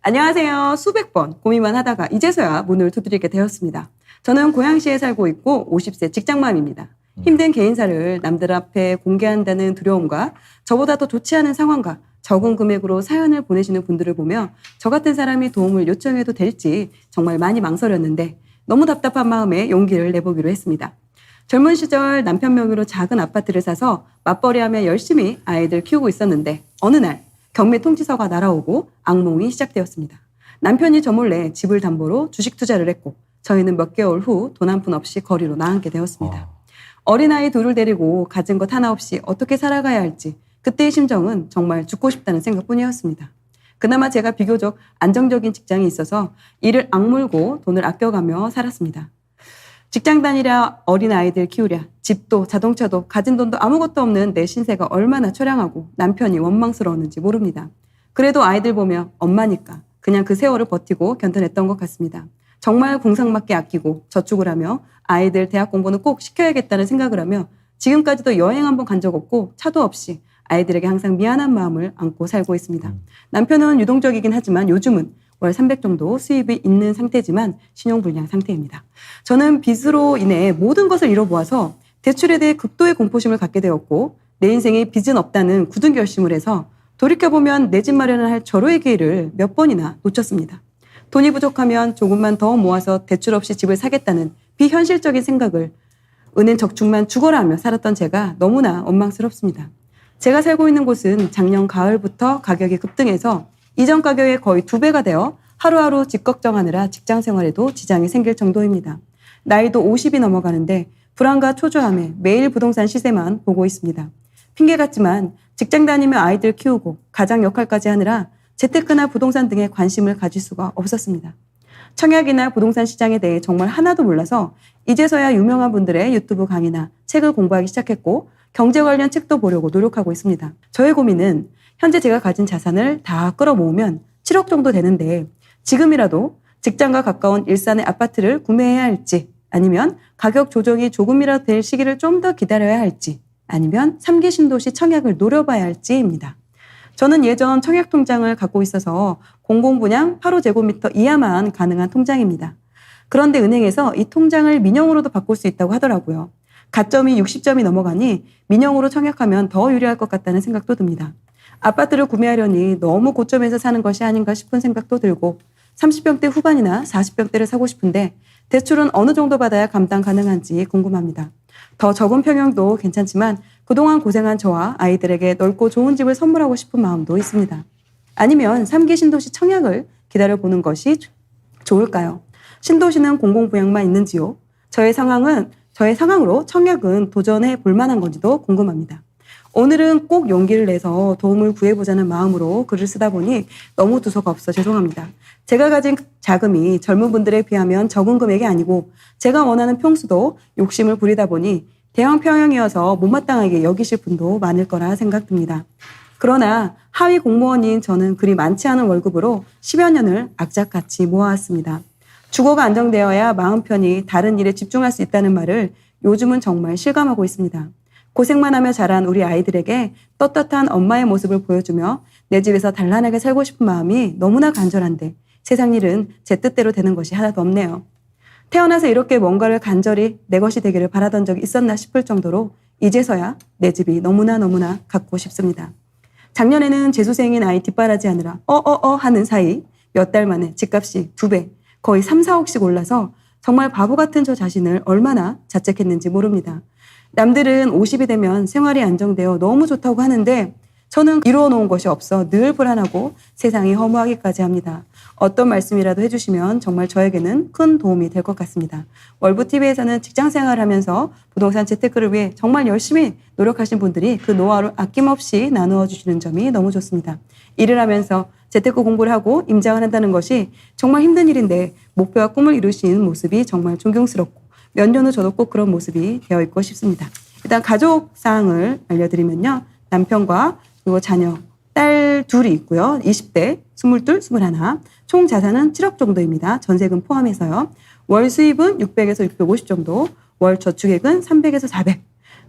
안녕하세요. 수백 번 고민만 하다가 이제서야 문을 두드리게 되었습니다. 저는 고양시에 살고 있고 50세 직장맘입니다. 힘든 개인사를 남들 앞에 공개한다는 두려움과 저보다 더 좋지 않은 상황과 적은 금액으로 사연을 보내시는 분들을 보며 저 같은 사람이 도움을 요청해도 될지 정말 많이 망설였는데 너무 답답한 마음에 용기를 내보기로 했습니다. 젊은 시절 남편 명의로 작은 아파트를 사서 맞벌이하며 열심히 아이들 키우고 있었는데 어느 날 경매 통지서가 날아오고 악몽이 시작되었습니다. 남편이 저 몰래 집을 담보로 주식 투자를 했고 저희는 몇 개월 후 돈 한 푼 없이 거리로 나앉게 되었습니다. 어린아이 둘을 데리고 가진 것 하나 없이 어떻게 살아가야 할지 그때의 심정은 정말 죽고 싶다는 생각뿐이었습니다. 그나마 제가 비교적 안정적인 직장이 있어서 이를 악물고 돈을 아껴가며 살았습니다. 직장 다니랴 어린아이들 키우랴 집도 자동차도 가진 돈도 아무것도 없는 내 신세가 얼마나 처량하고 남편이 원망스러웠는지 모릅니다. 그래도 아이들 보며 엄마니까 그냥 그 세월을 버티고 견뎌냈던 것 같습니다. 정말 공상맞게 아끼고 저축을 하며 아이들 대학 공부는 꼭 시켜야겠다는 생각을 하며 지금까지도 여행 한번 간 적 없고 차도 없이 아이들에게 항상 미안한 마음을 안고 살고 있습니다. 남편은 유동적이긴 하지만 요즘은 월 300 정도 수입이 있는 상태지만 신용불량 상태입니다. 저는 빚으로 인해 모든 것을 잃어보아서 대출에 대해 극도의 공포심을 갖게 되었고 내 인생에 빚은 없다는 굳은 결심을 해서 돌이켜보면 내 집 마련을 할 절호의 기회를 몇 번이나 놓쳤습니다. 돈이 부족하면 조금만 더 모아서 대출 없이 집을 사겠다는 비현실적인 생각을 은행 적축만 죽어라 하며 살았던 제가 너무나 원망스럽습니다. 제가 살고 있는 곳은 작년 가을부터 가격이 급등해서 이전 가격의 거의 2배가 되어 하루하루 집 걱정하느라 직장 생활에도 지장이 생길 정도입니다. 나이도 50이 넘어가는데 불안과 초조함에 매일 부동산 시세만 보고 있습니다. 핑계 같지만 직장 다니며 아이들 키우고 가장 역할까지 하느라 재테크나 부동산 등에 관심을 가질 수가 없었습니다. 청약이나 부동산 시장에 대해 정말 하나도 몰라서 이제서야 유명한 분들의 유튜브 강의나 책을 공부하기 시작했고 경제 관련 책도 보려고 노력하고 있습니다. 저의 고민은 현재 제가 가진 자산을 다 끌어모으면 7억 정도 되는데 지금이라도 직장과 가까운 일산의 아파트를 구매해야 할지 아니면 가격 조정이 조금이라도 될 시기를 좀 더 기다려야 할지 아니면 3기 신도시 청약을 노려봐야 할지입니다. 저는 예전 청약 통장을 갖고 있어서 공공분양 8호제곱미터 이하만 가능한 통장입니다. 그런데 은행에서 이 통장을 민영으로도 바꿀 수 있다고 하더라고요. 가점이 60점이 넘어가니 민영으로 청약하면 더 유리할 것 같다는 생각도 듭니다. 아파트를 구매하려니 너무 고점에서 사는 것이 아닌가 싶은 생각도 들고 30평대 후반이나 40평대를 사고 싶은데 대출은 어느 정도 받아야 감당 가능한지 궁금합니다. 더 적은 평형도 괜찮지만 그동안 고생한 저와 아이들에게 넓고 좋은 집을 선물하고 싶은 마음도 있습니다. 아니면 3기 신도시 청약을 기다려보는 것이 좋을까요? 신도시는 공공부양만 있는지요? 저의 상황으로 청약은 도전해 볼 만한 건지도 궁금합니다. 오늘은 꼭 용기를 내서 도움을 구해보자는 마음으로 글을 쓰다 보니 너무 두서가 없어 죄송합니다. 제가 가진 자금이 젊은 분들에 비하면 적은 금액이 아니고 제가 원하는 평수도 욕심을 부리다 보니 대형 평형이어서 못마땅하게 여기실 분도 많을 거라 생각됩니다. 그러나 하위 공무원인 저는 그리 많지 않은 월급으로 10여 년을 악착같이 모아왔습니다. 주거가 안정되어야 마음 편히 다른 일에 집중할 수 있다는 말을 요즘은 정말 실감하고 있습니다. 고생만 하며 자란 우리 아이들에게 떳떳한 엄마의 모습을 보여주며 내 집에서 단란하게 살고 싶은 마음이 너무나 간절한데 세상 일은 제 뜻대로 되는 것이 하나도 없네요. 태어나서 이렇게 뭔가를 간절히 내 것이 되기를 바라던 적이 있었나 싶을 정도로 이제서야 내 집이 너무나 갖고 싶습니다. 작년에는 재수생인 아이 뒷바라지하느라 하는 사이 몇 달 만에 집값이 2배, 거의 3, 4억씩 올라서 정말 바보 같은 저 자신을 얼마나 자책했는지 모릅니다. 남들은 50이 되면 생활이 안정되어 너무 좋다고 하는데 저는 이루어 놓은 것이 없어 늘 불안하고 세상이 허무하기까지 합니다. 어떤 말씀이라도 해주시면 정말 저에게는 큰 도움이 될 것 같습니다. 월부TV에서는 직장 생활하면서 부동산 재테크를 위해 정말 열심히 노력하신 분들이 그 노하우를 아낌없이 나누어 주시는 점이 너무 좋습니다. 일을 하면서 재테크 공부를 하고 임장을 한다는 것이 정말 힘든 일인데 목표와 꿈을 이루신 모습이 정말 존경스럽고 몇 년 후 저도 꼭 그런 모습이 되어 있고 싶습니다. 일단 가족 사항을 알려드리면요. 남편과 그리고 자녀, 딸 둘이 있고요. 20대, 22, 21. 총 자산은 7억 정도입니다. 전세금 포함해서요. 월 수입은 600에서 650 정도, 월 저축액은 300에서 400.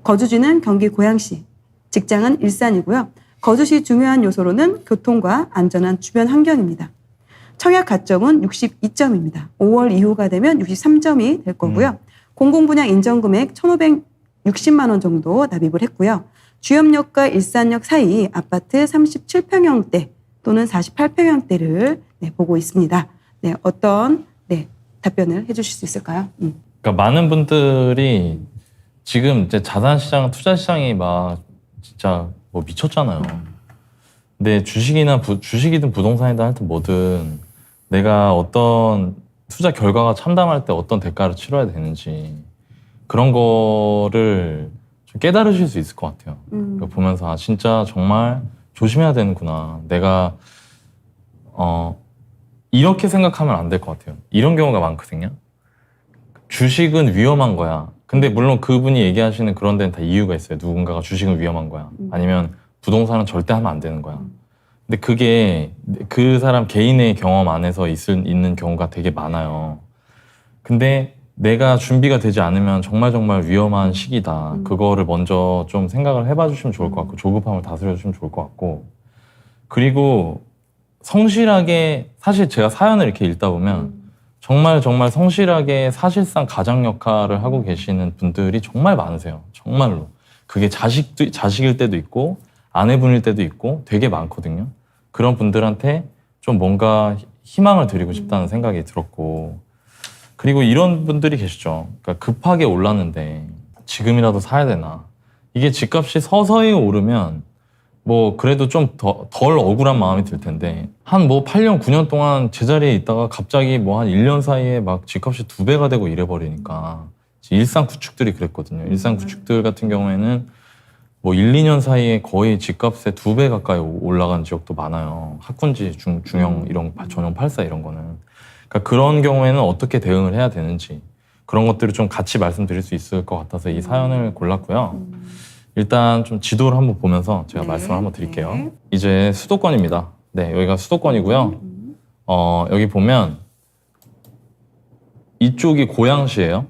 거주지는 경기 고양시, 직장은 일산이고요. 거주시 중요한 요소로는 교통과 안전한 주변 환경입니다. 청약 가점은 62점입니다. 5월 이후가 되면 63점이 될 거고요. 공공분양 인정금액 1,560만 원 정도 납입을 했고요. 주염역과 일산역 사이 아파트 37평형대 또는 48평형대를 보고 있습니다. 네, 어떤 답변을 해주실 수 있을까요? 그러니까 많은 분들이 지금 이제 자산시장, 투자시장이 막 진짜 뭐 미쳤잖아요. 근데 주식이든 부동산이든 하여튼 뭐든 내가 어떤 투자 결과가 참담할 때 어떤 대가를 치러야 되는지 그런 거를 좀 깨달으실 수 있을 것 같아요. 그러니까 보면서 아 진짜 정말 조심해야 되는구나. 내가 이렇게 생각하면 안 될 것 같아요. 이런 경우가 많거든요. 주식은 위험한 거야. 근데 물론 그분이 얘기하시는 그런 데는 다 이유가 있어요. 누군가가 주식은 위험한 거야. 아니면 부동산은 절대 하면 안 되는 거야. 근데 그게 그 사람 개인의 경험 안에서 있는 경우가 되게 많아요. 근데 내가 준비가 되지 않으면 정말 위험한 시기다. 그거를 먼저 좀 생각을 해봐 주시면 좋을 것 같고 조급함을 다스려 주시면 좋을 것 같고 그리고 성실하게 사실 제가 사연을 이렇게 읽다 보면 정말 성실하게 사실상 가장 역할을 하고 계시는 분들이 정말 많으세요. 정말로. 그게 자식일 때도 있고 아내분일 때도 있고 되게 많거든요. 그런 분들한테 좀 뭔가 희망을 드리고 싶다는 생각이 들었고 그리고 이런 분들이 계시죠. 그러니까 급하게 올랐는데 지금이라도 사야 되나. 이게 집값이 서서히 오르면 뭐 그래도 좀 덜 억울한 마음이 들 텐데 한 뭐 8년 9년 동안 제자리에 있다가 갑자기 뭐 한 1년 사이에 막 집값이 2배가 되고 이래버리니까 일산 구축들이 그랬거든요. 일산 구축들 같은 경우에는 뭐 1, 2년 사이에 거의 집값의 2배 가까이 올라간 지역도 많아요. 학군지, 중형 이런 전용 84 이런 거는. 그러니까 그런 경우에는 어떻게 대응을 해야 되는지 그런 것들을 좀 같이 말씀드릴 수 있을 것 같아서 이 사연을 골랐고요. 일단 좀 지도를 한번 보면서 제가 말씀을 한번 드릴게요. 이제 수도권입니다. 네, 여기가 수도권이고요. 여기 보면 이쪽이 고양시예요.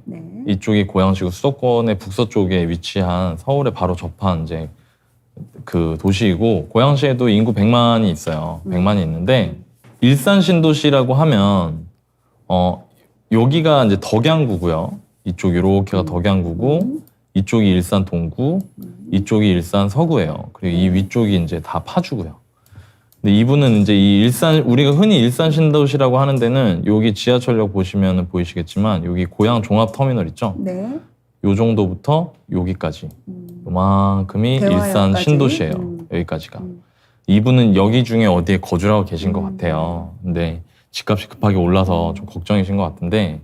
이쪽이 고양시고 수도권의 북서쪽에 위치한 서울에 바로 접한 이제 그 도시이고 고양시에도 인구 100만이 있어요. 100만이 있는데 일산 신도시라고 하면 여기가 이제 덕양구고요. 이쪽 이렇게가 덕양구고 이쪽이 일산 동구, 이쪽이 일산 서구예요. 그리고 이 위쪽이 이제 다 파주고요. 근데 이분은 이제 이 우리가 흔히 일산 신도시라고 하는 데는 여기 지하철역 보시면 보이시겠지만 여기 고양 종합터미널 있죠? 네. 요 정도부터 여기까지. 요만큼이 일산 신도시예요. 여기까지가. 이분은 여기 중에 어디에 거주하고 계신 것 같아요. 근데 집값이 급하게 올라서 좀 걱정이신 것 같은데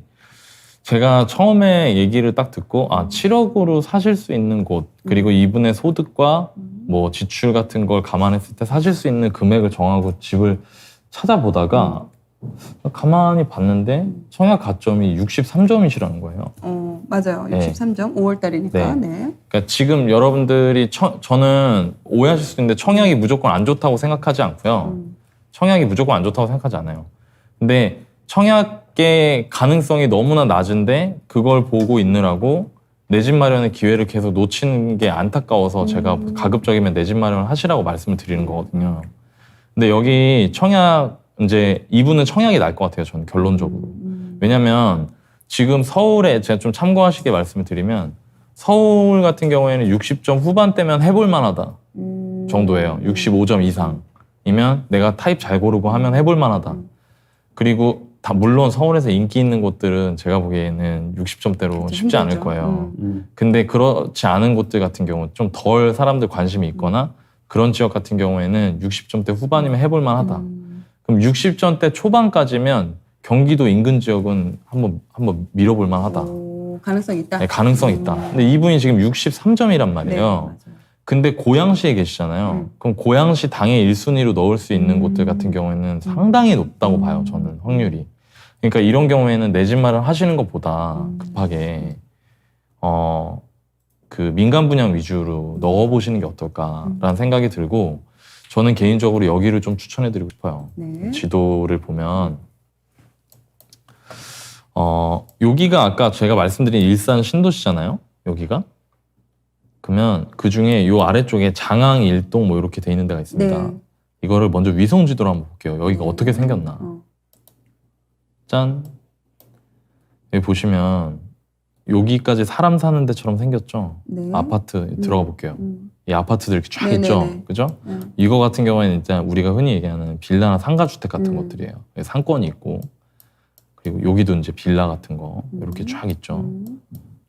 제가 처음에 얘기를 딱 듣고 7억으로 사실 수 있는 곳 그리고 이분의 소득과 뭐 지출 같은 걸 감안했을 때 사실 수 있는 금액을 정하고 집을 찾아보다가 가만히 봤는데 청약 가점이 63점이시라는 거예요. 맞아요. 63점. 5월달이니까. 네. 그러니까 지금 여러분들이 저는 오해하실 수 있는데 청약이 무조건 안 좋다고 생각하지 않고요. 청약이 무조건 안 좋다고 생각하지 않아요. 근데 청약의 가능성이 너무나 낮은데 그걸 보고 있느라고 내 집 마련의 기회를 계속 놓치는 게 안타까워서 제가 가급적이면 내 집 마련을 하시라고 말씀을 드리는 거거든요. 근데 여기 청약 이제 이분은 청약이 날 것 같아요. 저는 결론적으로. 왜냐면 지금 서울에 제가 좀 참고하시게 말씀을 드리면 서울 같은 경우에는 60점 후반대면 해볼 만하다 정도예요. 65점 이상이면 내가 타입 잘 고르고 하면 해볼 만하다. 그리고 물론 서울에서 인기 있는 곳들은 제가 보기에는 60점대로 쉽지 않을 거예요. 근데 그렇지 않은 곳들 같은 경우 좀 덜 사람들 관심이 있거나 그런 지역 같은 경우에는 60점대 후반이면 해볼 만하다. 그럼 60점대 초반까지면 경기도 인근 지역은 한번 밀어볼 만하다. 가능성 있다? 네, 가능성 있다. 근데 이분이 지금 63점이란 말이에요. 네, 근데 고양시에 계시잖아요. 그럼 고양시 당의 1순위로 넣을 수 있는 곳들 같은 경우에는 상당히 높다고 봐요. 저는 확률이. 그러니까 이런 경우에는 내 집 마련 하시는 것보다 급하게 그 민간 분양 위주로 넣어보시는 게 어떨까라는 생각이 들고 저는 개인적으로 여기를 좀 추천해드리고 싶어요. 네. 지도를 보면 여기가 아까 제가 말씀드린 일산 신도시잖아요. 여기가. 그러면 그 중에 요 아래쪽에 장항 일동 뭐 이렇게 돼 있는 데가 있습니다. 네. 이거를 먼저 위성 지도로 한번 볼게요. 여기가 어떻게 생겼나. 짠. 여기 보시면 여기까지 사람 사는 데처럼 생겼죠. 네. 아파트 들어가 볼게요. 이 아파트들 이렇게 쫙 네네네. 있죠. 그죠? 이거 같은 경우에는 일단 우리가 흔히 얘기하는 빌라나 상가주택 같은 것들이에요. 상권이 있고 그리고 여기도 이제 빌라 같은 거 이렇게 쫙 있죠.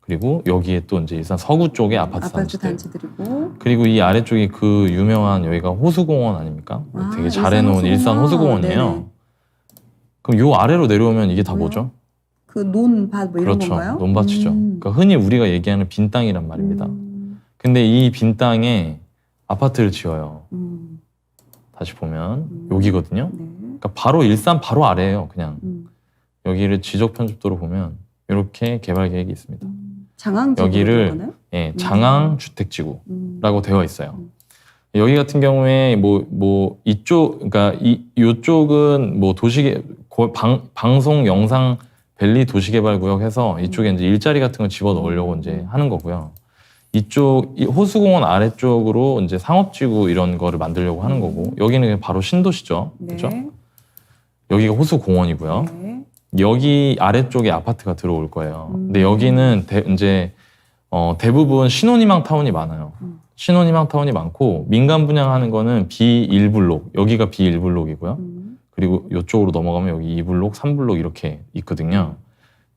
그리고 여기에 또 이제 일산 서구 쪽에 아파트 단지들이고 그리고 이 아래쪽이 그 유명한 여기가 호수공원 아닙니까? 되게 잘 해놓은 일산 호수공원이에요. 네네. 그럼 요 아래로 내려오면 이게 다 뭐요? 뭐죠? 그 논밭 뭐 이런 그렇죠. 건가요? 논밭이죠. 그러니까 흔히 우리가 얘기하는 빈 땅이란 말입니다. 근데 이 빈 땅에 아파트를 지어요. 다시 보면 여기거든요. 네. 그러니까 바로 일산 바로 아래예요. 그냥 여기를 지적 편집도로 보면 이렇게 개발 계획이 있습니다. 장항지구 여기를 예, 장항 주택지구라고 되어 있어요. 여기 같은 경우에 뭐 이쪽 그러니까 이쪽은 뭐 방송 영상 밸리 도시개발구역 해서 이쪽에 이제 일자리 같은 걸 집어 넣으려고 이제 하는 거고요. 이쪽 이 호수공원 아래쪽으로 이제 상업지구 이런 거를 만들려고 하는 거고 여기는 그냥 바로 신도시죠. 네. 그렇죠? 여기가 호수공원이고요. 네. 여기 아래쪽에 아파트가 들어올 거예요. 근데 여기는 이제 대부분 신혼희망 타운이 많아요. 신혼희망 타운이 많고 민간 분양하는 거는 B1블록 여기가 B1블록이고요. 그리고 이쪽으로 넘어가면 여기 2블록, 3블록 이렇게 있거든요.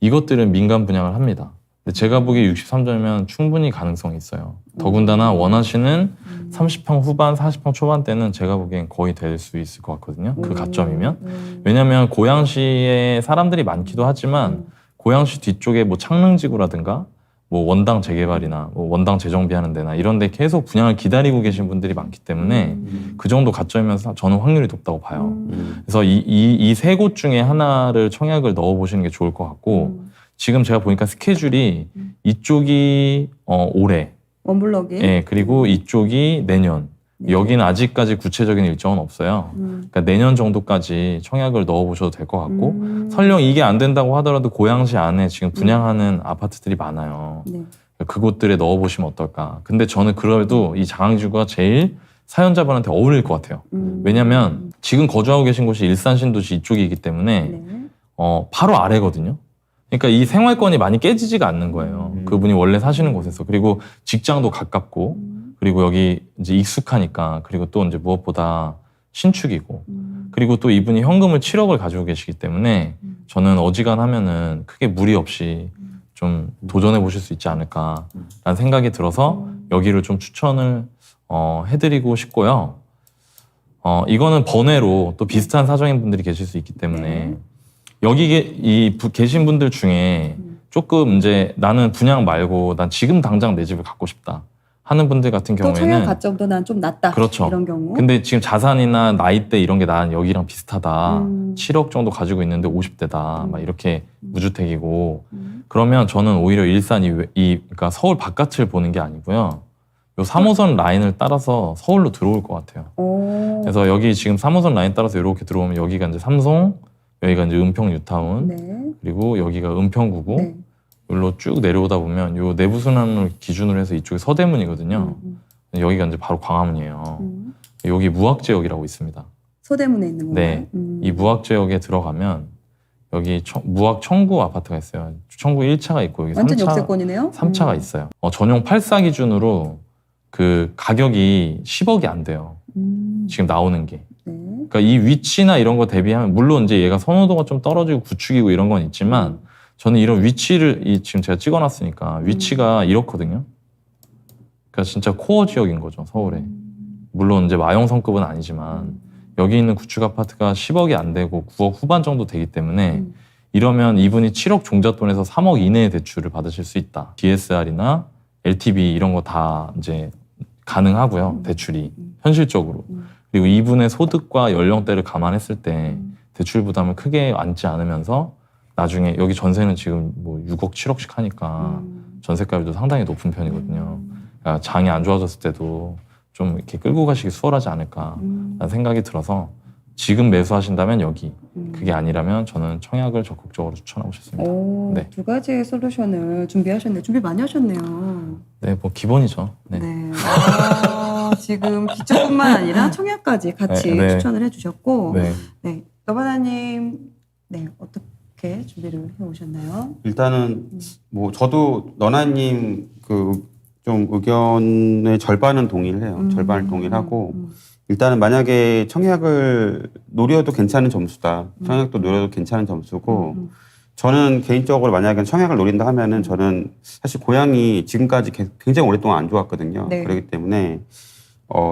이것들은 민간 분양을 합니다. 근데 제가 보기에 63점이면 충분히 가능성이 있어요. 더군다나 원하시는 30평 후반, 40평 초반대는 제가 보기엔 거의 될 수 있을 것 같거든요. 그 가점이면. 왜냐면 고양시에 사람들이 많기도 하지만 고양시 뒤쪽에 뭐 창릉지구라든가 뭐 원당 재개발이나 뭐 원당 재정비하는 데나 이런 데 계속 분양을 기다리고 계신 분들이 많기 때문에 그 정도 가점이면서 저는 확률이 높다고 봐요. 그래서 이 세 곳 중에 하나를 청약을 넣어 보시는 게 좋을 것 같고 지금 제가 보니까 스케줄이 이쪽이 올해 원블럭이 예, 그리고 이쪽이 내년 여기는 아직까지 구체적인 일정은 없어요. 그러니까 내년 정도까지 청약을 넣어보셔도 될 것 같고 설령 이게 안 된다고 하더라도 고양시 안에 지금 분양하는 아파트들이 많아요. 네. 그곳들에 넣어보시면 어떨까. 근데 저는 그래도 이 장항지구가 제일 사연자분한테 어울릴 것 같아요. 왜냐면 지금 거주하고 계신 곳이 일산 신도시 이쪽이기 때문에 네. 바로 아래거든요. 그러니까 이 생활권이 많이 깨지지가 않는 거예요. 그분이 원래 사시는 곳에서. 그리고 직장도 가깝고 그리고 여기 이제 익숙하니까 그리고 또 이제 무엇보다 신축이고 그리고 또 이분이 현금을 7억을 가지고 계시기 때문에 저는 어지간하면은 크게 무리 없이 좀 도전해 보실 수 있지 않을까라는 생각이 들어서 여기를 좀 추천을 해드리고 싶고요. 이거는 번외로 또 비슷한 사정인 분들이 계실 수 있기 때문에 여기 계신 분들 중에 조금 이제 나는 분양 말고 난 지금 당장 내 집을 갖고 싶다 하는 분들 같은 또 청약 경우에는 가점도 난 좀 낮다. 그렇죠. 이런 경우. 근데 지금 자산이나 나이대 이런 게 난 여기랑 비슷하다. 7억 정도 가지고 있는데 50대다. 막 이렇게 무주택이고 그러면 저는 오히려 일산 그러니까 서울 바깥을 보는 게 아니고요. 요 3호선 라인을 따라서 서울로 들어올 것 같아요. 오. 그래서 여기 지금 3호선 라인 따라서 이렇게 들어오면 여기가 이제 삼성, 여기가 이제 은평 뉴타운, 네. 그리고 여기가 은평구고, 네. 여기로 쭉 내려오다 보면 요 내부순환을 기준으로 해서 이쪽이 서대문이거든요. 여기가 이제 바로 광화문이에요. 여기 무학지역이라고 있습니다. 서대문에 있는 건가요? 네, 이 무학지역에 들어가면 여기 무학 청구 아파트가 있어요. 청구 1차가 있고 여기 완전 3차, 역세권이네요. 3차가 있어요. 전용 8사 기준으로 그 가격이 10억이 안 돼요. 지금 나오는 게. 네. 그러니까 이 위치나 이런 거 대비하면 물론 이제 얘가 선호도가 좀 떨어지고 구축이고 이런 건 있지만 저는 이런 위치를 지금 제가 찍어놨으니까 위치가 이렇거든요. 그러니까 진짜 코어 지역인 거죠, 서울에. 물론 이제 마용성급은 아니지만 여기 있는 구축 아파트가 10억이 안 되고 9억 후반 정도 되기 때문에 이러면 이분이 7억 종잣돈에서 3억 이내의 대출을 받으실 수 있다. DSR이나 LTV 이런 거 다 이제 가능하고요, 대출이 현실적으로. 그리고 이분의 소득과 연령대를 감안했을 때 대출 부담을 크게 안지 않으면서 나중에 여기 전세는 지금 뭐 6억, 7억씩 하니까 전세가율도 상당히 높은 편이거든요. 그러니까 장이 안 좋아졌을 때도 좀 이렇게 끌고 가시기 수월하지 않을까라는 생각이 들어서 지금 매수하신다면 여기, 그게 아니라면 저는 청약을 적극적으로 추천하고 싶습니다. 오, 네. 두 가지의 솔루션을 준비하셨네요. 준비 많이 하셨네요. 네, 뭐 기본이죠. 네. 네. 지금 기초뿐만 아니라 청약까지 같이 네, 네. 추천을 해주셨고, 네. 네. 너바나님, 네, 어떻게 어떻게 준비를 해오셨나요? 일단은 뭐 저도 너나님 그 좀 의견의 절반은 동의를 해요. 절반을 동의를 하고 일단은 만약에 청약을 노려도 괜찮은 점수다. 청약도 노려도 괜찮은 점수고 저는 개인적으로 만약에 청약을 노린다 하면은 저는 사실 고향이 지금까지 굉장히 오랫동안 안 좋았거든요. 네. 그렇기 때문에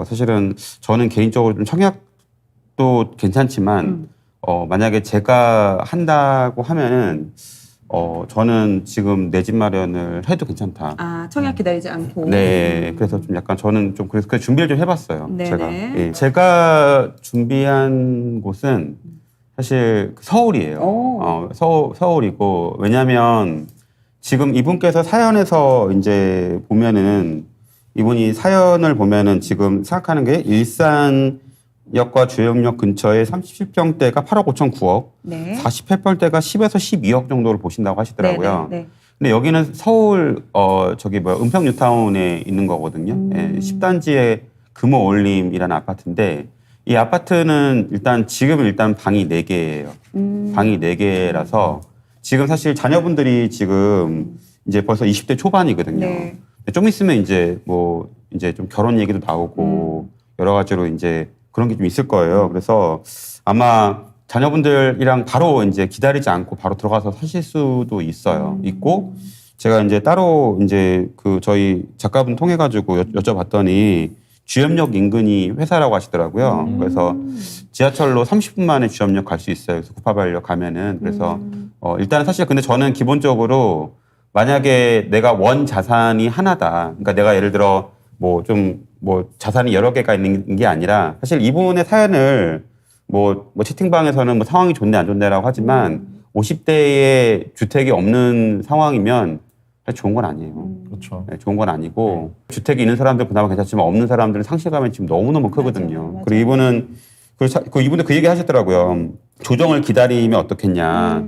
사실은 저는 개인적으로 좀 청약도 괜찮지만 만약에 제가 한다고 하면은 저는 지금 내 집 마련을 해도 괜찮다. 아, 청약 기다리지 않고. 네, 그래서 좀 약간 저는 좀 그래서 준비를 좀 해봤어요. 네네. 제가. 예. 제가 준비한 곳은 사실 서울이에요. 오. 서울이고 왜냐하면 지금 이분께서 사연에서 이제 보면은 이분이 사연을 보면은 지금 생각하는 게 일산역과 주영역 근처에 37평대가 8억 5천 9억, 네. 48평대가 10에서 12억 정도를 보신다고 하시더라고요. 네. 근데 여기는 서울 은평 뉴타운에 있는 거거든요. 예, 10단지의 금호 올림이라는 아파트인데 이 아파트는 일단 방이 4개예요. 방이 4개라서 지금 사실 자녀분들이 지금 이제 벌써 20대 초반이거든요. 네. 좀 있으면 이제 좀 결혼 얘기도 나오고 여러 가지로 이제 그런 게 좀 있을 거예요. 그래서 아마 자녀분들이랑 바로 이제 기다리지 않고 바로 들어가서 사실 수도 있고 제가 이제 따로 이제 그 저희 작가분 통해 가지고 여쭤봤더니 주염역 인근이 회사라고 하시더라고요. 그래서 지하철로 30분 만에 주염역 갈 수 있어요. 그래서 988역 가면은 그래서 일단은 사실 근데 저는 기본적으로 만약에 내가 원 자산이 하나다. 그러니까 내가 예를 들어 뭐 자산이 여러 개가 있는 게 아니라 사실 이분의 사연을 뭐 채팅방에서는 뭐 상황이 좋네 안 좋네라고 하지만 50대에 주택이 없는 상황이면 사실 좋은 건 아니에요. 그렇죠. 네, 좋은 건 아니고 주택이 있는 사람들 그나마 괜찮지만 없는 사람들은 상실감이 지금 너무너무 크거든요. 맞아요. 그리고 이분도 그 얘기 하셨더라고요. 조정을 기다리면 어떻겠냐.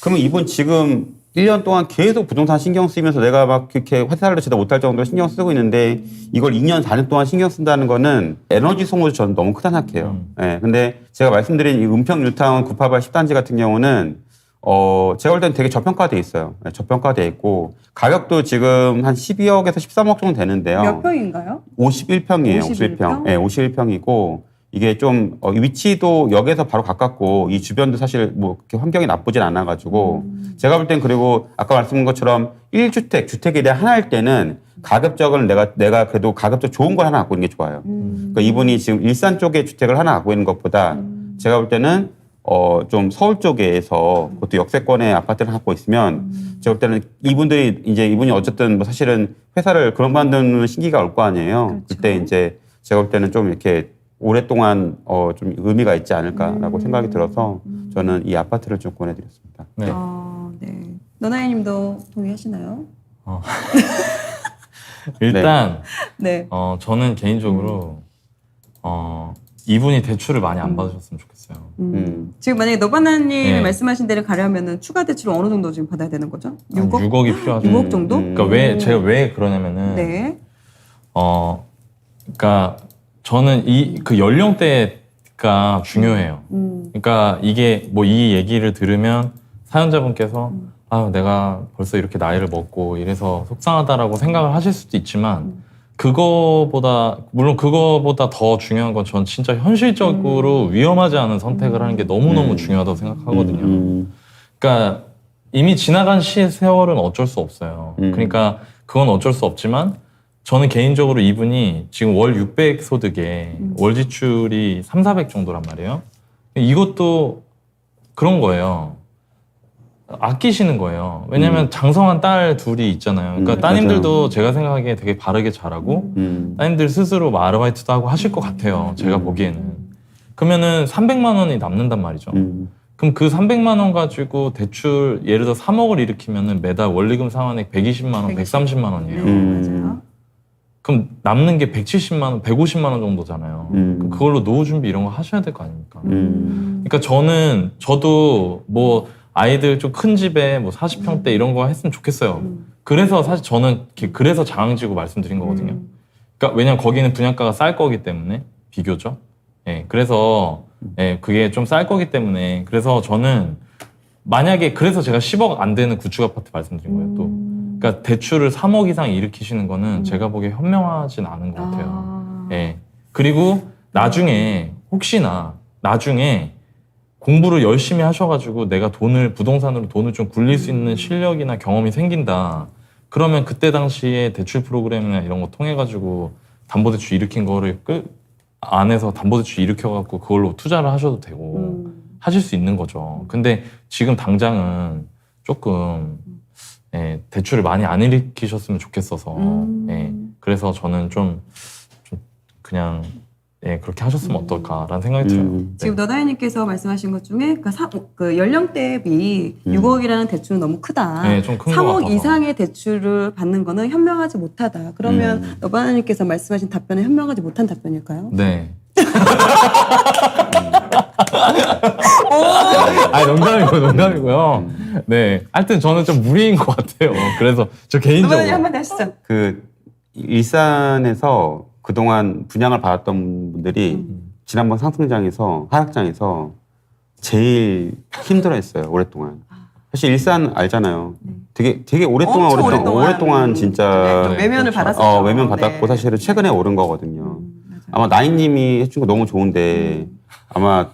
그러면 이분 지금 1년 동안 계속 부동산 신경 쓰면서 내가 막 그렇게 회사를 제대로 못할 정도로 신경 쓰고 있는데 이걸 2년, 4년 동안 신경 쓴다는 거는 에너지 소모도 저는 너무 크다 생각해요. 예. 근데 제가 말씀드린 이 은평 뉴타운 988 10단지 같은 경우는 제가 볼 때는 되게 저평가돼 있어요. 네, 저평가돼 있고 가격도 지금 한 12억에서 13억 정도 되는데요. 몇 평인가요? 51평이에요. 51평? 51평. 네, 51평이고 이게 좀 위치도 역에서 바로 가깝고 이 주변도 사실 뭐 그렇게 환경이 나쁘진 않아가지고 제가 볼 땐 그리고 아까 말씀드린 것처럼 1주택 주택에 대해 하나일 때는 가급적으로 내가 그래도 가급적 좋은 걸 하나 갖고 있는 게 좋아요. 그러니까 이분이 지금 일산 쪽에 주택을 하나 갖고 있는 것보다 제가 볼 때는 좀 서울 쪽에서 그것도 역세권의 아파트를 갖고 있으면 제가 볼 때는 이분이 어쨌든 뭐 사실은 회사를 그만두는 시기가 올 거 아니에요. 그렇죠. 그때 이제 제가 볼 때는 좀 이렇게 오랫동안 좀 의미가 있지 않을까라고 생각이 들어서 저는 이 아파트를 좀 권해드렸습니다. 네. 네. 너나이님도 동의하시나요? 일단 네. 저는 개인적으로 이분이 대출을 많이 안 받으셨으면 좋겠어요. 지금 만약에 너바나님 네. 말씀하신 대로 가려면은 추가 대출을 어느 정도 지금 받아야 되는 거죠? 6억? 6억이 필요하죠. 6억 정도? 그러니까 제가 왜 그러냐면은 네. 그러니까 저는 그 연령대가 중요해요. 그러니까 이게 뭐 이 얘기를 들으면 사연자분께서 내가 벌써 이렇게 나이를 먹고 이래서 속상하다라고 생각을 하실 수도 있지만 물론 그거보다 더 중요한 건 전 진짜 현실적으로 위험하지 않은 선택을 하는 게 너무너무 중요하다고 생각하거든요. 그러니까 이미 지나간 세월은 어쩔 수 없어요. 그러니까 그건 어쩔 수 없지만 저는 개인적으로 이분이 지금 월 600 소득에 월 지출이 3, 400 정도란 말이에요. 이것도 그런 거예요. 아끼시는 거예요. 왜냐면 장성한 딸 둘이 있잖아요. 그러니까 따님들도 맞아요. 제가 생각하기에 되게 바르게 자라고 따님들 스스로 뭐 아르바이트도 하고 하실 것 같아요. 제가 보기에는. 그러면은 300만 원이 남는단 말이죠. 그럼 그 300만 원 가지고 대출 예를 들어 3억을 일으키면은 매달 원리금 상환액 120만 원, 130만 원이에요. 맞아요. 그럼 남는 게 170만 원, 150만 원 정도잖아요. 그럼 그걸로 노후 준비 이런 거 하셔야 될 거 아닙니까? 그러니까 저도 뭐 아이들 좀 큰 집에 뭐 40평대 이런 거 했으면 좋겠어요. 그래서 사실 저는 그래서 장항지구 말씀드린 거거든요. 그러니까 왜냐면 거기는 분양가가 쌀 거기 때문에 비교적. 예, 그래서 예, 그게 좀 쌀 거기 때문에 그래서 저는 만약에 그래서 제가 10억 안 되는 구축 아파트 말씀드린 거예요. 또 그러니까 대출을 3억 이상 일으키시는 거는 제가 보기에 현명하진 않은 것 같아요. 예. 그리고 나중에 혹시나 나중에 공부를 열심히 하셔가지고 내가 부동산으로 돈을 좀 굴릴 수 있는 실력이나 경험이 생긴다. 그러면 그때 당시에 대출 프로그램이나 이런 거 통해가지고 담보대출 일으킨 거를 안에서 담보대출 일으켜갖고 그걸로 투자를 하셔도 되고 하실 수 있는 거죠. 근데 지금 당장은 조금 예, 대출을 많이 안 일으키셨으면 좋겠어서 예, 그래서 저는 좀 그냥 예, 그렇게 하셨으면 어떨까라는 생각이 들어요. 지금 너다이님께서 말씀하신 것 중에 그 연령대 대비 6억이라는 대출은 너무 크다. 네, 좀 큰 것 3억 같아서. 이상의 대출을 받는 거는 현명하지 못하다. 그러면 너바나님께서 말씀하신 답변은 현명하지 못한 답변일까요? 네. 아니 농담이고요. 네. 하여튼 저는 좀 무리인 것 같아요. 그래서 저 개인적으로 너바나님 한마디 하시죠. 그 일산에서 그동안 분양을 받았던 분들이 지난번 상승장에서 하락장에서 제일 힘들어했어요. 오랫동안. 사실 일산 알잖아요. 되게 오랫동안 엄청 오랫동안 진짜 네, 외면을 받았어요. 외면 받았고 네. 사실은 최근에 오른 거거든요. 맞아요. 아마 나인님이 해준 거 너무 좋은데 아마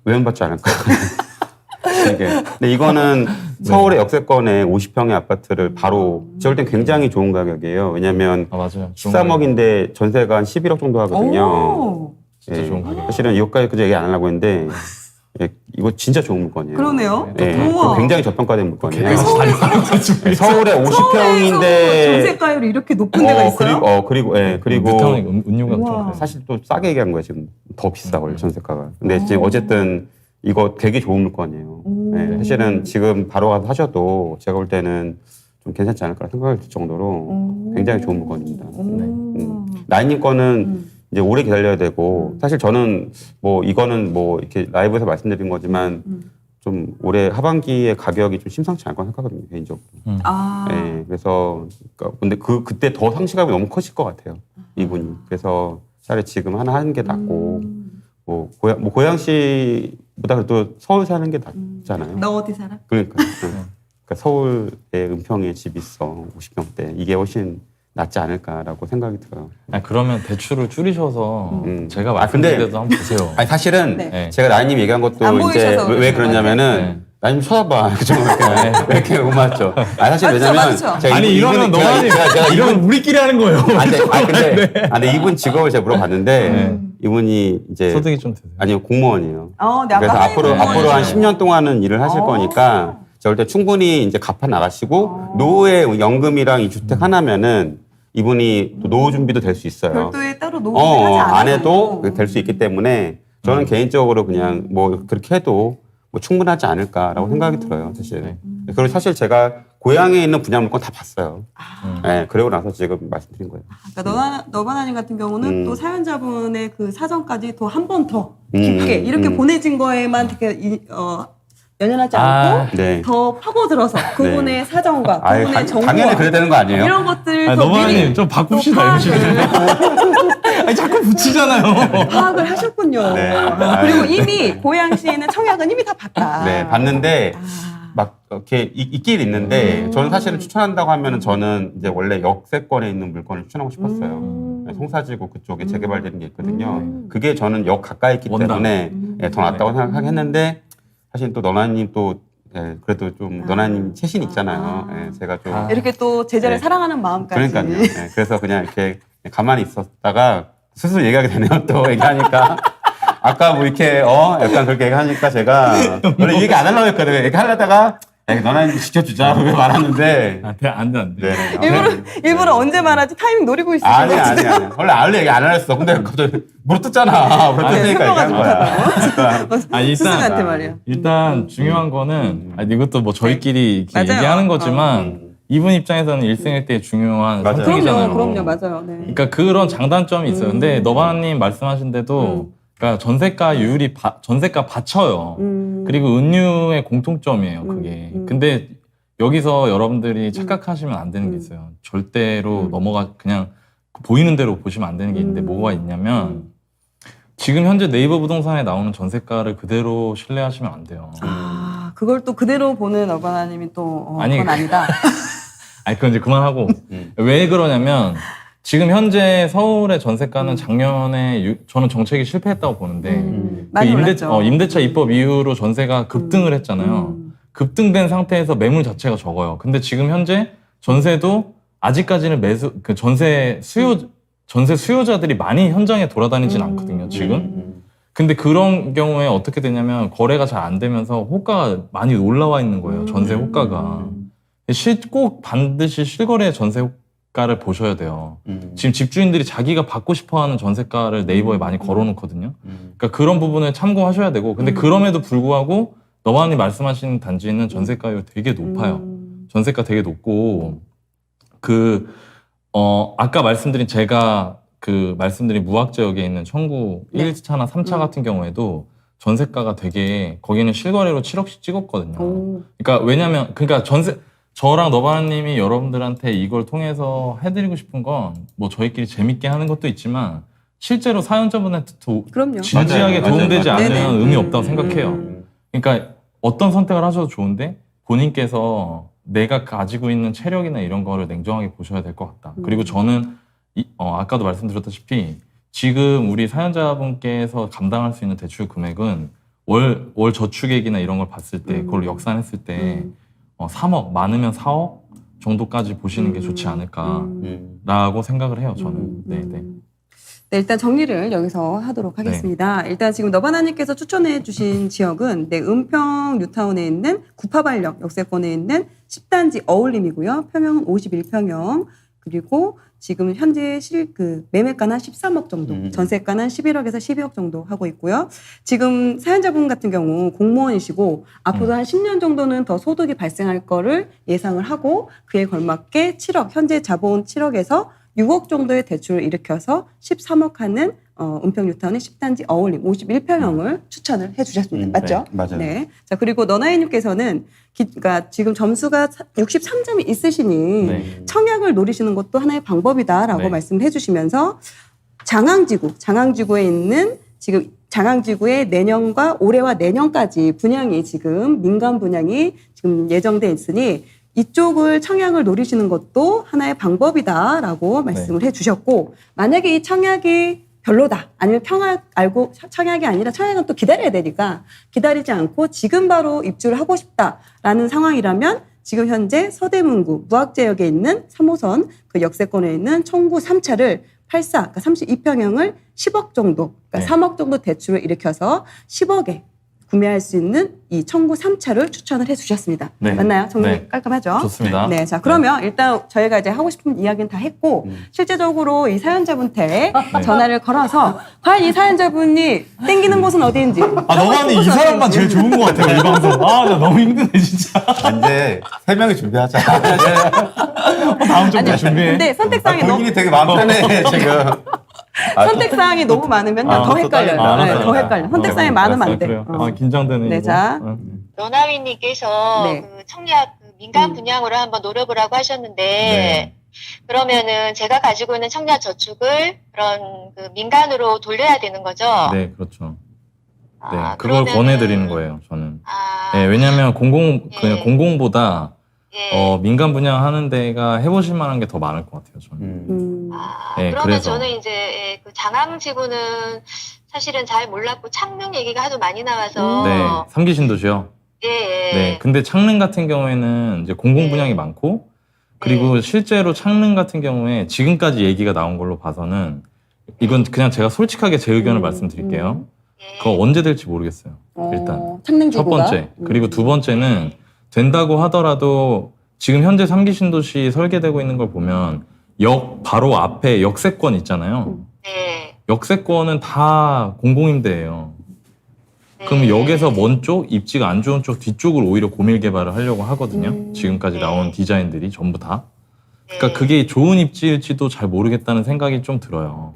외면 받지 않을까. 근데 이거는 서울의 역세권에 50평의 아파트를 바로 지을 땐 굉장히 좋은 가격이에요. 왜냐하면 아 맞아요. 13억인데 전세가 한 11억 정도 하거든요. 오, 진짜 예. 좋은 가격. 사실은 이것까지 얘기 안 하려고 했는데 예, 이거 진짜 좋은 물건이에요. 그러네요. 예, 우와. 굉장히 저평가된 물건이에요. 서울에 서울에 50평인데 전세가율이 이렇게 높은 데가 있어요? 그리고 midtown이 운유가 우와. 좀 그래요. 사실 또 싸게 얘기한 거예요. 지금 더 비싸 원래 전세가가. 근데 지금 어쨌든 이거 되게 좋은 물건이에요. 예, 사실은 지금 바로 가서 하셔도 제가 볼 때는 좀 괜찮지 않을까 생각이 들 정도로 굉장히 좋은 물건입니다. 나인님 거는 이제 오래 기다려야 되고 사실 저는 뭐 이거는 뭐 이렇게 라이브에서 말씀드린 거지만 좀 올해 하반기에 가격이 좀 심상치 않을 거라 생각하거든요 개인적으로. 아, 예, 그래서 근데 그때 더 상실감이 너무 커질 것 같아요 이분이. 그래서 차라리 지금 하나 하는 게 낫고 뭐 고양시보다 그래도 서울 사는 게 낫잖아요. 너 어디 살아? 그러니까 서울에 은평에 집 있어 50평대 이게 훨씬 낫지 않을까라고 생각이 들어요. 아니, 그러면 대출을 줄이셔서 제가 아, 근데- 말씀드린 한번 보세요. 아니 사실은 네. 제가 나인님 얘기한 안 것도 이제 보이셔서 왜 그러신 그러냐면은 네. 나인님 쳐다봐 왜 이렇게 고맙죠. 아 사실 맞죠, 왜냐면 맞죠. 제가 아니 이러면 너무 제가 이러면 우리끼리 하는 거예요. 근데 이분 직업을 제가 물어봤는데 네. 이분이 이제 소득이 좀 되세요. 아니요 공무원이에요. 네, 그래서 아까 앞으로 공무원이죠. 한 10년 동안은 일을 하실 거니까 저럴 때 충분히 이제 갚아 나가시고 노후에 연금이랑 이 주택 하나면은 이분이 또 노후 준비도 될 수 있어요. 별도에 따로 노후를 하지 않아도 안 해도 될 수 있기 때문에 저는 개인적으로 그냥 뭐 그렇게 해도 뭐 충분하지 않을까라고 생각이 들어요, 사실. 그리고 사실 제가 고향에 있는 분양 물건 다 봤어요. 네, 그러고 나서 지금 말씀드린 거예요. 그러니까 너바나님 같은 경우는 또 사연자분의 그 사정까지 더 한 번 더 음, 깊게 이렇게 보내진 거에만 되게 연연하지 않고 네. 더 파고들어서 그분의 사정과 아유, 그분의 정보와 당연히 그래야 되는 거 아니에요? 이런 것들 아니, 더 너바나님 미리 좀 또 바꿉시다. 아니 자꾸 붙이잖아요. 파악을 하셨군요. 네. 그리고 이미 고양시에는 청약은 이미 다 봤다. 네, 봤는데 막 이렇게 있긴 있는데 저는 사실은 추천한다고 하면은 저는 이제 원래 역세권에 있는 물건을 추천하고 싶었어요. 네, 송사지구 그쪽에 재개발되는 게 있거든요. 그게 저는 역 가까이 있기 원당. 때문에 예, 더 낫다고 생각하긴 했는데 사실 또 너나님 또 예, 그래도 좀 너나님 채신 있잖아요. 예, 제가 좀 이렇게 또 제자를 네. 사랑하는 마음까지. 그러니까요. 예, 그래서 그냥 이렇게 가만히 있었다가 스스로 얘기하게 되네요. 또 얘기하니까. 아까 뭐 이렇게 약간 그렇게 얘기하니까 제가 원래 얘기 안 하려고 했거든요. 얘기하려다가 야, 너는 지켜주자 왜 말았는데 안 돼. 일부러 언제 말하지 타이밍 노리고 있으신 것 아니. 같은데. 원래 얘기 안 하렸어. 근데 갑자기 물어뜯잖아. 물어뜯으니까 얘기하는 거야. 스승한테 말이야. 일단 중요한 거는 이것도 뭐 저희끼리 이렇게 맞아요. 얘기하는 거지만 이분 입장에서는 일생일대 중요한 맞아요. 선택이잖아요. 그럼요, 맞아요. 네. 그러니까 그런 장단점이 있어요. 근데 너바나님 말씀하신 대로 그러니까 전세가 받쳐요. 그리고 은유의 공통점이에요, 그게. 근데 여기서 여러분들이 착각하시면 안 되는 게 있어요. 절대로 그냥 보이는 대로 보시면 안 되는 게 있는데 뭐가 있냐면 지금 현재 네이버 부동산에 나오는 전세가를 그대로 신뢰하시면 안 돼요. 그걸 또 그대로 보는 어바나님이 또 아니, 그건 아니다. 아니 그건 이제 그만하고 왜 그러냐면 지금 현재 서울의 전세가는 작년에 저는 정책이 실패했다고 보는데 그 많이 올랐죠. 임대차 입법 이후로 전세가 급등을 했잖아요. 급등된 상태에서 매물 자체가 적어요. 근데 지금 현재 전세도 아직까지는 전세 수요자들이 많이 현장에 돌아다니진 않거든요. 지금. 근데 그런 경우에 어떻게 되냐면 거래가 잘 안 되면서 호가가 많이 올라와 있는 거예요. 전세 호가가. 꼭 반드시 실거래 전세 호가를 보셔야 돼요. 지금 집주인들이 자기가 받고 싶어하는 전세가를 네이버에 많이 걸어놓거든요. 그러니까 그런 부분을 참고하셔야 되고, 근데 그럼에도 불구하고 너만이 말씀하신 단지는 전세가가 되게 높아요. 전세가 되게 높고 아까 말씀드린 제가 말씀드린 무학지역에 있는 청구 1차나 3차 같은 경우에도 전세가가 되게 거기는 실거래로 7억씩 찍었거든요. 그러니까 왜냐면 저랑 너바나님이 여러분들한테 이걸 통해서 해드리고 싶은 건 뭐 저희끼리 재밌게 하는 것도 있지만 실제로 사연자분한테 그럼요. 진지하게 맞아요. 도움되지 맞아요. 않으면 네네. 의미 없다고 생각해요. 그러니까 어떤 선택을 하셔도 좋은데 본인께서 내가 가지고 있는 체력이나 이런 거를 냉정하게 보셔야 될 것 같다. 그리고 저는 아까도 말씀드렸다시피 지금 우리 사연자분께서 감당할 수 있는 대출 금액은 월 저축액이나 이런 걸 봤을 때 그걸 역산했을 때 3억 많으면 4억 정도까지 보시는 게 좋지 않을까라고 생각을 해요. 저는. 네. 네, 일단 정리를 여기서 하도록 하겠습니다. 일단 지금 너바나님께서 추천해 주신 지역은 은평 뉴타운에 있는 구파발역 역세권에 있는 10단지 어울림이고요. 평형은 51평형. 그리고 지금 현재 매매가는 13억 정도, 전세가는 11억에서 12억 정도 하고 있고요. 지금 사연자분 같은 경우 공무원이시고 앞으로 한 10년 정도는 더 소득이 발생할 거를 예상을 하고 그에 걸맞게 7억, 현재 자본 7억에서 6억 정도의 대출을 일으켜서 13억 하는 은평 뉴타운의 10단지 어울림 51평형을 추천을 해주셨습니다. 맞죠? 네, 맞아요. 네. 자, 그리고 너나이님께서는 그러니까 지금 점수가 63점이 있으시니 네. 청약을 노리시는 것도 하나의 방법이다라고 네. 말씀을 해주시면서 장항지구에 있는 지금 장항지구의 내년과 올해와 내년까지 분양이 지금 민간 분양이 지금 예정돼 있으니 이쪽을 청약을 노리시는 것도 하나의 방법이다라고 말씀을 해주셨고 만약에 이 청약이 별로다 아니면 청약이 아니라 청약은 또 기다려야 되니까 기다리지 않고 지금 바로 입주를 하고 싶다라는 상황이라면 지금 현재 서대문구 무학지역에 있는 3호선 그 역세권에 있는 청구 3차를 84, 그러니까 32평형을 10억 정도, 그러니까 3억 정도 대출을 일으켜서 10억에 구매할 수 있는 이 청구 3차를 추천을 해주셨습니다. 네. 맞나요? 정리 네. 깔끔하죠? 좋습니다. 네, 자 그러면 일단 저희가 이제 하고 싶은 이야기는 다 했고 실제적으로 이 사연자분한테 전화를 걸어서 과연 이 사연자분이 땡기는 곳은 어디인지 너만이 이 사람만 제일 좋은 것 같아요. 이 방송. 나 너무 힘드네 진짜. 이제 3명이 준비하자. 다음 주부터 준비해. 근데 선택사항이 너무 본인이 되게 마음 편해 지금. 선택사항이 너무 많으면 더 또 헷갈려요. 떨린다. 더 헷갈려. 선택사항이 많으면 안 돼. 그래요. 긴장되네. 네, 이거. 자. 노나위님께서 네. 그 청약 민간 분양으로 한번 노려보라고 하셨는데 네. 그러면은 제가 가지고 있는 청약 저축을 그런 그 민간으로 돌려야 되는 거죠? 네, 그렇죠. 네, 아, 그걸 그러면은- 권해드리는 거예요, 저는. 아, 네, 왜냐하면 예. 공공보다 예. 민간 분양하는 데가 해보실 만한 게 더 많을 것 같아요, 저는. 네, 그러면 그래서. 저는 이제 그 장항지구는 사실은 잘 몰랐고 창릉 얘기가 하도 많이 나와서 네, 3기 신도시요. 예, 예. 네, 근데 창릉 같은 경우에는 이제 공공 분양이 많고, 그리고 실제로 창릉 같은 경우에 지금까지 얘기가 나온 걸로 봐서는 이건 그냥 제가 솔직하게 제 의견을 말씀드릴게요. 예. 그거 언제 될지 모르겠어요. 일단. 창릉지구가 첫 번째. 그리고 두 번째는 된다고 하더라도 지금 현재 3기 신도시 설계되고 있는 걸 보면 바로 앞에 역세권 있잖아요. 네. 역세권은 다 공공임대예요. 네. 그러면 역에서 먼 쪽, 입지가 안 좋은 쪽 뒤쪽을 오히려 고밀 개발을 하려고 하거든요. 지금까지 나온 디자인들이 전부 다. 그러니까 그게 좋은 입지일지도 잘 모르겠다는 생각이 좀 들어요.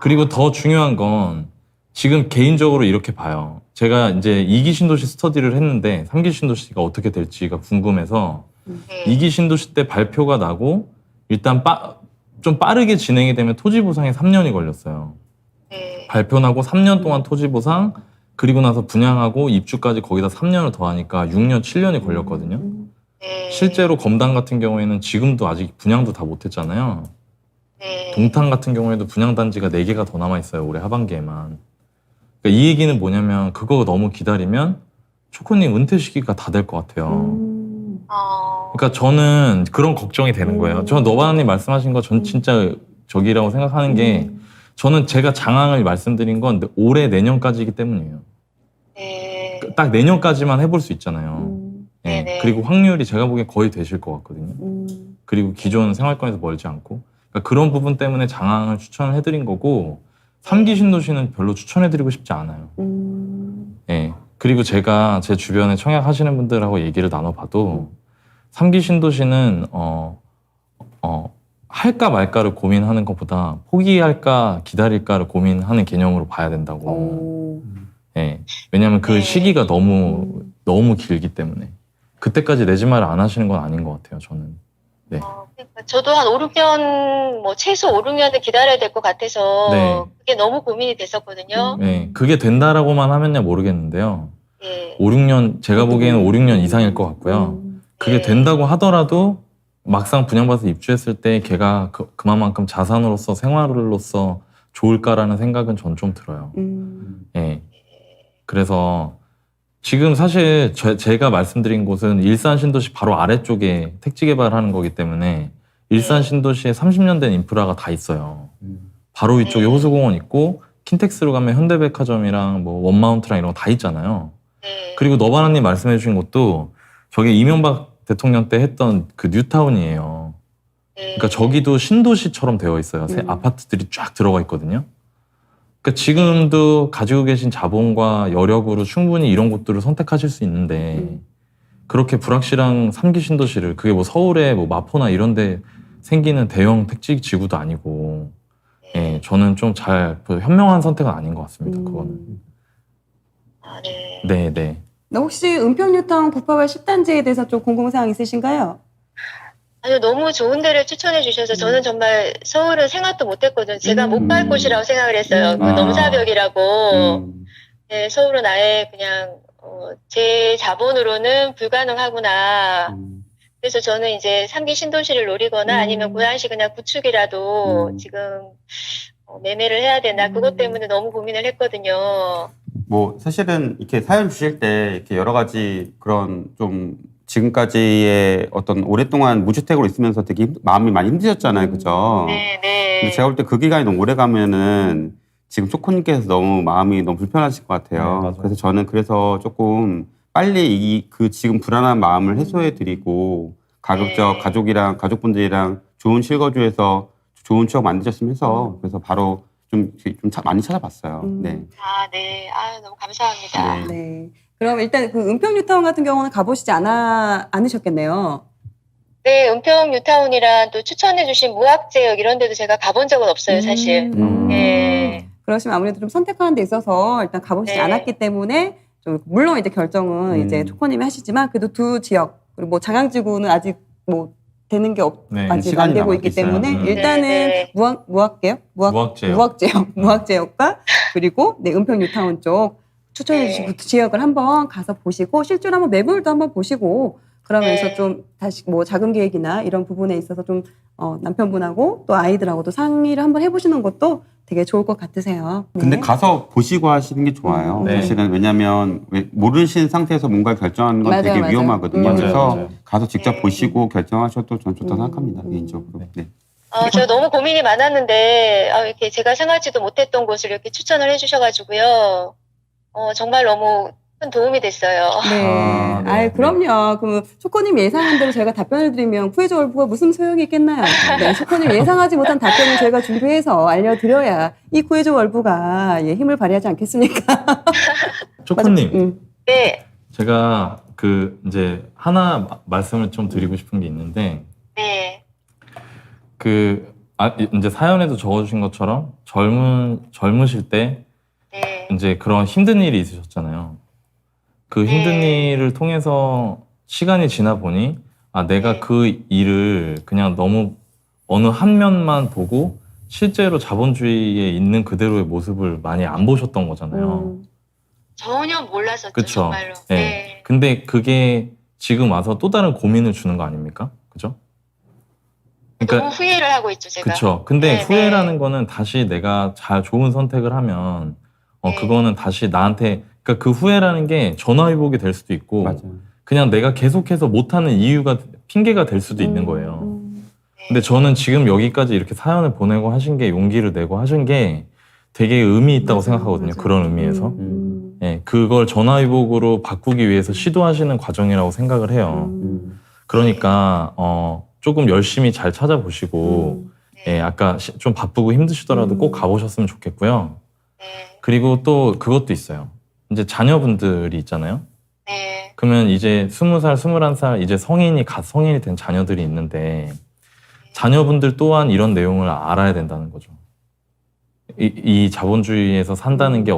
그리고 더 중요한 건 지금 개인적으로 이렇게 봐요. 제가 이제 2기 신도시 스터디를 했는데 3기 신도시가 어떻게 될지가 궁금해서 네. 2기 신도시 때 발표가 나고 일단 좀 빠르게 진행이 되면 토지 보상에 3년이 걸렸어요. 네. 발표 나고 3년 동안 토지 보상, 그리고 나서 분양하고 입주까지 거기다 3년을 더하니까 6년, 7년이 걸렸거든요. 네. 실제로 검단 같은 경우에는 지금도 아직 분양도 다 못했잖아요. 네. 동탄 같은 경우에도 분양단지가 4개가 더 남아있어요. 올해 하반기에만. 그러니까 이 얘기는 뭐냐면 그거 너무 기다리면 초코님 은퇴 시기가 다 될 것 같아요. 그러니까 저는 그런 걱정이 되는 거예요. 저는 너바나님 말씀하신 거 전 진짜 저기라고 생각하는 게 저는 제가 장항을 말씀드린 건 올해 내년까지이기 때문이에요. 네. 딱 내년까지만 해볼 수 있잖아요. 예. 네네. 그리고 확률이 제가 보기엔 거의 되실 것 같거든요. 그리고 기존 생활권에서 멀지 않고 그러니까 그런 부분 때문에 장항을 추천을 해드린 거고 3기 신도시는 별로 추천해드리고 싶지 않아요. 예. 그리고 제가 제 주변에 청약 하시는 분들하고 얘기를 나눠봐도 3기 신도시는 할까 말까를 고민하는 것보다 포기할까 기다릴까를 고민하는 개념으로 봐야 된다고. 예. 왜냐하면 그 네. 시기가 너무 길기 때문에 그때까지 내 집 마련 안 하시는 건 아닌 것 같아요. 저는. 네. 그러니까 저도 한 5, 6년, 뭐 최소 5, 6년을 기다려야 될 것 같아서 네. 그게 너무 고민이 됐었거든요. 예. 그게 된다라고만 하면야 모르겠는데요. 예. 5, 6년 제가 보기에는 5, 6년 이상일 것 같고요. 그게 네. 된다고 하더라도 막상 분양받아서 입주했을 때 걔가 그만큼 자산으로서 생활로서 좋을까라는 생각은 전 좀 들어요. 예. 그래서 지금 사실 제가 말씀드린 곳은 일산 신도시 바로 아래쪽에 택지 개발하는 거기 때문에 일산 신도시에 30년 된 인프라가 다 있어요. 바로 위쪽에 호수공원 있고 킨텍스로 가면 현대백화점이랑 뭐 원마운트랑 이런 거 다 있잖아요. 네. 그리고 너바나님 말씀해 주신 것도 저게 이명박 대통령 때 했던 그 뉴타운이에요. 네. 그러니까 저기도 신도시처럼 되어 있어요. 새 아파트들이 쫙 들어가 있거든요. 그러니까 지금도 가지고 계신 자본과 여력으로 충분히 이런 곳들을 선택하실 수 있는데 그렇게 불확실한 3기 신도시를 그게 뭐 서울에 뭐 마포나 이런 데 생기는 대형 택지 지구도 아니고 예, 저는 좀 잘 현명한 선택은 아닌 것 같습니다. 그거는. 아, 네. 네, 네. 혹시 은평뉴타운 988 10단지에 대해서 좀 궁금사항 있으신가요? 아니요, 너무 좋은 데를 추천해 주셔서 저는 정말 서울은 생각도 못 했거든요. 제가 못 갈 곳이라고 생각을 했어요. 그 아. 넘사벽이라고. 네, 서울은 아예 그냥, 제 자본으로는 불가능하구나. 그래서 저는 이제 3기 신도시를 노리거나 아니면 고양시 그냥 구축이라도 지금 매매를 해야 되나. 그것 때문에 너무 고민을 했거든요. 뭐 사실은 이렇게 사연 주실 때 이렇게 여러 가지 그런 좀 지금까지의 어떤 오랫동안 무주택으로 있으면서 되게 마음이 많이 힘드셨잖아요, 그죠? 네, 네. 근데 제가 볼 때 그 기간이 너무 오래 가면은 지금 초코님께서 너무 마음이 너무 불편하실 것 같아요. 네, 맞아요. 그래서 저는 그래서 조금 빨리 그 지금 불안한 마음을 해소해드리고 가급적 네. 가족분들이랑 좋은 실거주에서 좋은 추억 만드셨으면 해서 그래서 바로 많이 찾아봤어요. 네. 아, 네. 아, 너무 감사합니다. 네. 네. 그럼 일단 그 은평뉴타운 같은 경우는 가보시지 않으셨겠네요. 네, 은평 뉴타운이랑 또 추천해주신 무학제역 이런 데도 제가 가본 적은 없어요, 사실. 네. 그러시면 아무래도 좀 선택하는 데 있어서 일단 가보시지 네. 않았기 때문에 좀 물론 이제 결정은 이제 초코님이 하시지만 그래도 두 지역 그리고 뭐 장항지구는 아직 뭐 되는 게 네, 아직 시간이 안 되고 남아 있기 있어요. 때문에 일단은 네. 무학제역과 그리고 네, 은평 뉴타운 쪽 추천해 주신 그 지역을 한번 가서 보시고 실제로 한번 매물도 한번 보시고 그러면서 네. 좀 다시 뭐 자금 계획이나 이런 부분에 있어서 좀 남편분하고 또 아이들하고도 상의를 한번 해보시는 것도 되게 좋을 것 같으세요. 네. 근데 가서 보시고 하시는 게 좋아요. 네. 사실은 왜냐하면 모르신 상태에서 뭔가 결정하는 건 맞아요, 되게 맞아요. 위험하거든요. 맞아요, 그래서 맞아요. 가서 직접 네. 보시고 결정하셔도 전 좋다고 생각합니다. 개인적으로. 네. 저 너무 고민이 많았는데, 이렇게 제가 생각지도 못했던 곳을 이렇게 추천을 해주셔가지고요. 정말 너무 큰 도움이 됐어요. 네. 아, 네. 아이, 그럼요. 그럼 초코님 예상한 대로 저희가 답변을 드리면 구해줘 월부가 무슨 소용이 있겠나요? 네, 초코님 예상하지 못한 답변을 저희가 준비해서 알려드려야 이 구해줘 월부가 힘을 발휘하지 않겠습니까? 초코님, 네, 제가 이제 하나 말씀을 좀 드리고 싶은 게 있는데 네, 이제 사연에도 적어주신 것처럼 젊으실 때 네, 이제 그런 힘든 일이 있으셨잖아요. 그 힘든 일을 통해서 시간이 지나 보니 내가 그 일을 그냥 너무 어느 한 면만 보고 실제로 자본주의에 있는 그대로의 모습을 많이 안 보셨던 거잖아요. 전혀 몰랐었죠, 그쵸. 정말로. 네. 네. 근데 그게 지금 와서 또 다른 고민을 주는 거 아닙니까? 그죠? 너무 후회를 하고 있죠, 제가. 그쵸. 근데 네, 후회라는 네. 거는 다시 내가 잘 좋은 선택을 하면 네. 그거는 다시 나한테 그러니까 그 후회라는 게 전화위복이 될 수도 있고 맞아요. 그냥 내가 계속해서 못하는 이유가 핑계가 될 수도 있는 거예요. 네. 근데 저는 지금 여기까지 이렇게 사연을 보내고 하신 게 용기를 내고 하신 게 되게 의미 있다고 생각하거든요. 그런 의미에서. 예, 그걸 전화위복으로 바꾸기 위해서 시도하시는 과정이라고 생각을 해요. 그러니까 조금 열심히 잘 찾아보시고 예, 아까 좀 바쁘고 힘드시더라도 꼭 가보셨으면 좋겠고요. 네. 그리고 또 그것도 있어요. 이제 자녀분들이 있잖아요. 네. 그러면 이제 20살, 21살 이제 갓 성인이 된 자녀들이 있는데 자녀분들 또한 이런 내용을 알아야 된다는 거죠. 이 자본주의에서 산다는 게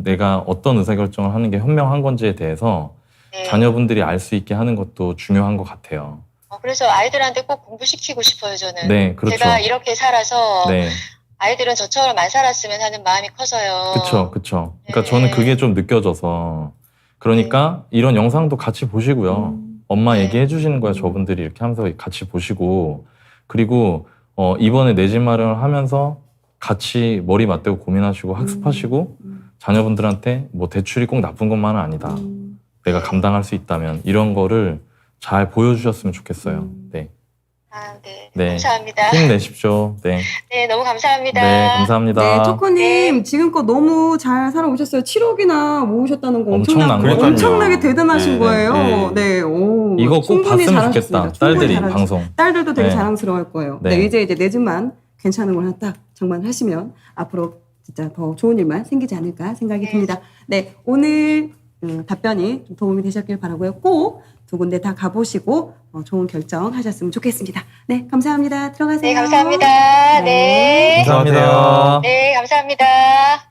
내가 어떤 의사결정을 하는 게 현명한 건지에 대해서 네. 자녀분들이 알 수 있게 하는 것도 중요한 것 같아요. 그래서 아이들한테 꼭 공부시키고 싶어요, 저는. 네, 그렇죠. 제가 이렇게 살아서 네, 아이들은 저처럼 안 살았으면 하는 마음이 커서요. 그쵸. 그러니까 네. 저는 그게 좀 느껴져서 그러니까 이런 영상도 같이 보시고요. 엄마 네. 얘기해 주시는 거예요. 저분들이 이렇게 하면서 같이 보시고 그리고 이번에 내 집 마련을 하면서 같이 머리 맞대고 고민하시고 학습하시고 자녀분들한테 뭐 대출이 꼭 나쁜 것만은 아니다. 내가 감당할 수 있다면 이런 거를 잘 보여주셨으면 좋겠어요. 네. 네. 네. 감사합니다. 힘내십시오. 네. 네, 너무 감사합니다. 네, 감사합니다. 네, 초코님 네. 지금껏 너무 잘 살아오셨어요. 7억이나 모으셨다는 거 엄청난 거예요. 엄청나게 대단하신 네, 거예요. 네. 네, 오, 이거 꼭 충분히 봤으면 잘하셨습니다. 좋겠다. 충분히 딸들이 잘하셨- 방송. 딸들도 되게 네. 자랑스러워할 거예요. 네. 네, 이제 내 집만 괜찮은 걸 딱 장만하시면 앞으로 진짜 더 좋은 일만 생기지 않을까 생각이 듭니다. 네, 오늘 답변이 좀 도움이 되셨길 바라고요. 꼭 두 군데 다 가보시고 좋은 결정 하셨으면 좋겠습니다. 네, 감사합니다. 들어가세요. 네, 감사합니다. 네. 감사합니다. 네, 감사합니다.